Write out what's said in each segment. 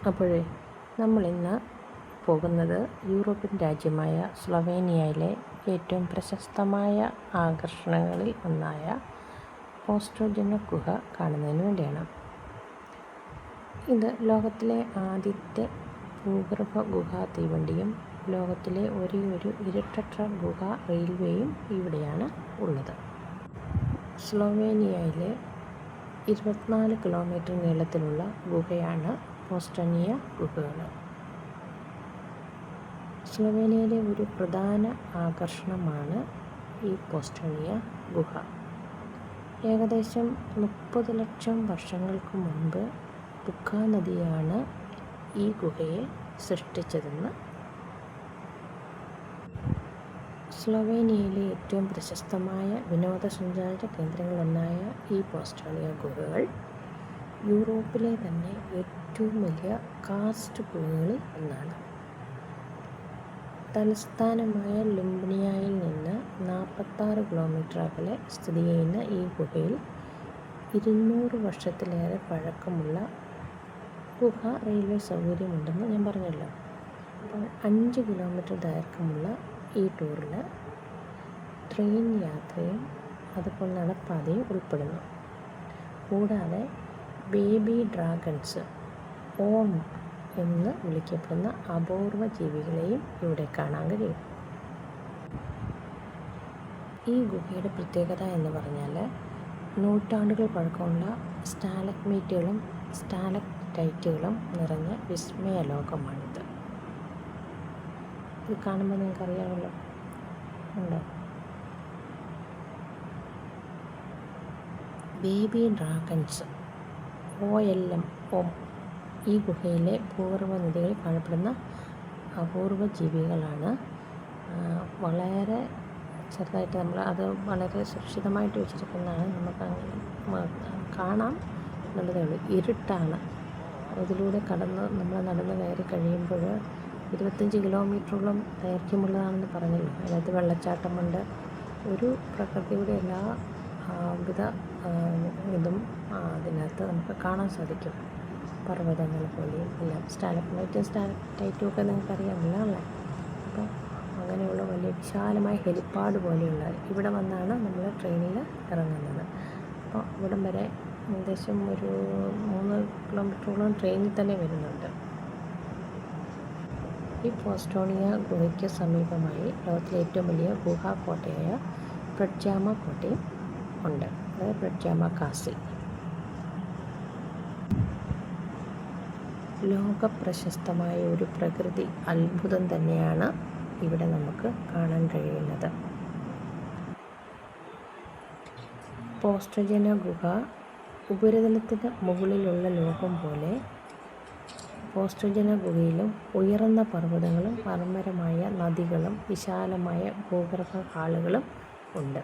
അപ്പോഴേ നമ്മളിന്ന് പോകുന്നത് യൂറോപ്യൻ രാജ്യമായ സ്ലൊവേനിയയിലെ ഏറ്റവും പ്രശസ്തമായ ആകർഷണങ്ങളിൽ ഒന്നായ പോസ്ട്രോജന ഗുഹ കാണുന്നതിന് വേണ്ടിയാണ്. ഇത് ലോകത്തിലെ ആദ്യത്തെ ഭൂഗർഭ ഗുഹാ തീവണ്ടിയും ലോകത്തിലെ ഒരേയൊരു ഇരട്ട ഗുഹാ റെയിൽവേയും ഇവിടെയാണ് ഉള്ളത്. സ്ലൊവേനിയയിലെ 24 കിലോമീറ്റർ നീളത്തിലുള്ള ഗുഹയാണ് പോസ്ട്രോജന ഗുഹകൾ. സ്ലൊവേനിയയിലെ ഒരു പ്രധാന ആകർഷണമാണ് ഈ പോസ്ട്രോജന ഗുഹ. ഏകദേശം 30 ലക്ഷം വർഷങ്ങൾക്ക് മുൻപ് തുക്ക നദിയാണ് ഈ ഗുഹയെ സൃഷ്ടിച്ചതെന്ന്. സ്ലൊവേനിയയിലെ ഏറ്റവും പ്രശസ്തമായ വിനോദസഞ്ചാര കേന്ദ്രങ്ങളൊന്നായ ഈ പോസ്ട്രോജന ഗുഹകൾ യൂറോപ്പിലെ തന്നെ ഏറ്റവും വലിയ കാർസ്റ്റ് ഗുഹകളിൽ ഒന്നാണ്. തലസ്ഥാനമായ ലുബ്ലിയാനയിൽ നിന്ന് 46 കിലോമീറ്റർ അകലെ സ്ഥിതി ചെയ്യുന്ന ഈ ഗുഹയിൽ 200 വർഷത്തിലേറെ പഴക്കമുള്ള ഗുഹാ റെയിൽവേ സൗകര്യമുണ്ടെന്ന് ഞാൻ പറഞ്ഞല്ലോ. അപ്പോൾ 5 കിലോമീറ്റർ ദൈർഘ്യമുള്ള ഈ ടൂറിൽ ട്രെയിൻ യാത്രയും അതുപോലെ നടപ്പാതയും ഉൾപ്പെടുന്നു. കൂടാതെ ബേബി ഡ്രാഗൺസ്, ഓം എന്ന് വിളിക്കപ്പെടുന്ന അപൂർവ ജീവികളെയും ഇവിടെ കാണാൻ കഴിയും. ഈ ഗുഹയുടെ പ്രത്യേകത എന്ന് പറഞ്ഞാൽ നൂറ്റാണ്ടുകൾ പഴക്കമുള്ള സ്റ്റാലഗ്മൈറ്റുകളും സ്റ്റാലക്ടൈറ്റുകളും നിറഞ്ഞ വിസ്മയ ലോകമാണിത്. ഇത് കാണുമ്പോൾ നിങ്ങൾക്കറിയാമല്ലോ, ഉണ്ടോ? ബേബി ഡ്രാഗൺസ്, OLM, ഓം, ഈ ഗുഹയിലെ ഭൂഗർഭ നദികളിൽ കാണപ്പെടുന്ന അപൂർവ ജീവികളാണ്. വളരെ ചെറുതായിട്ട് അത് വളരെ സുരക്ഷിതമായിട്ട് വെച്ചിരിക്കുന്നതാണ്. നമുക്ക് കാണാം എന്നുള്ളതേ ഉള്ളൂ. ഇരുട്ടാണ്. ഇതിലൂടെ നമ്മൾ നടന്ന് കയറി കഴിയുമ്പോൾ 25 കിലോമീറ്ററോളം ദൈർഘ്യമുള്ളതാണെന്ന് പറഞ്ഞല്ലോ. അതിനകത്ത് വെള്ളച്ചാട്ടമുണ്ട്. ഒരു പ്രകൃതിയുടെ എല്ലാ വിധ ഇതും അതിനകത്ത് നമുക്ക് കാണാൻ സാധിക്കും. പർവ്വതങ്ങൾ പോലെയും എല്ലാം. സ്റ്റാലക്ടൈറ്റും ഒക്കെ നിങ്ങൾക്കറിയാമല്ലോ അല്ലേ? അപ്പോൾ അങ്ങനെയുള്ള വലിയ വിശാലമായ ഹെലിപ്പാഡ് പോലെയുള്ള ഇവിടെ വന്നാണ് നമ്മൾ ട്രെയിനിൽ ഇറങ്ങുന്നത്. അപ്പോൾ ഇവിടം വരെ ഏകദേശം ഒരു 3 കിലോമീറ്ററോളം ട്രെയിനിൽ തന്നെ വരുന്നുണ്ട്. ഈ പോസ്ട്രോജന ഗുഹയ്ക്ക് സമീപമായി ലോകത്തിലെ ഏറ്റവും വലിയ ഗുഹാ കോട്ടയായ പ്രെഡ്ജാമ കോട്ടയും ഉണ്ട്. അതായത് പ്രെഡ്ജാമ കാസിൽ. ലോകപ്രശസ്തമായ ഒരു പ്രകൃതി അത്ഭുതം തന്നെയാണ് ഇവിടെ നമുക്ക് കാണാൻ കഴിയുന്നത്. പോസ്ട്രോജന ഗുഹ ഉപരിതലത്തിന് മുകളിലുള്ള ലോകം പോലെ പോസ്ട്രോജന ഗുഹയിലും ഉയർന്ന പർവ്വതങ്ങളും മർമ്മരമായ നദികളും വിശാലമായ ഭൂഗർഭ ഹാളുകളും ഉണ്ട്.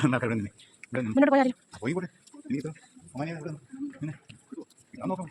മുന്നോട്ട് പോയാലും പോയി കൂടെ എനിക്ക് ഒമാനിയെ ഇവിടെ നിന്ന് പിന്നെ അത് നോക്കാം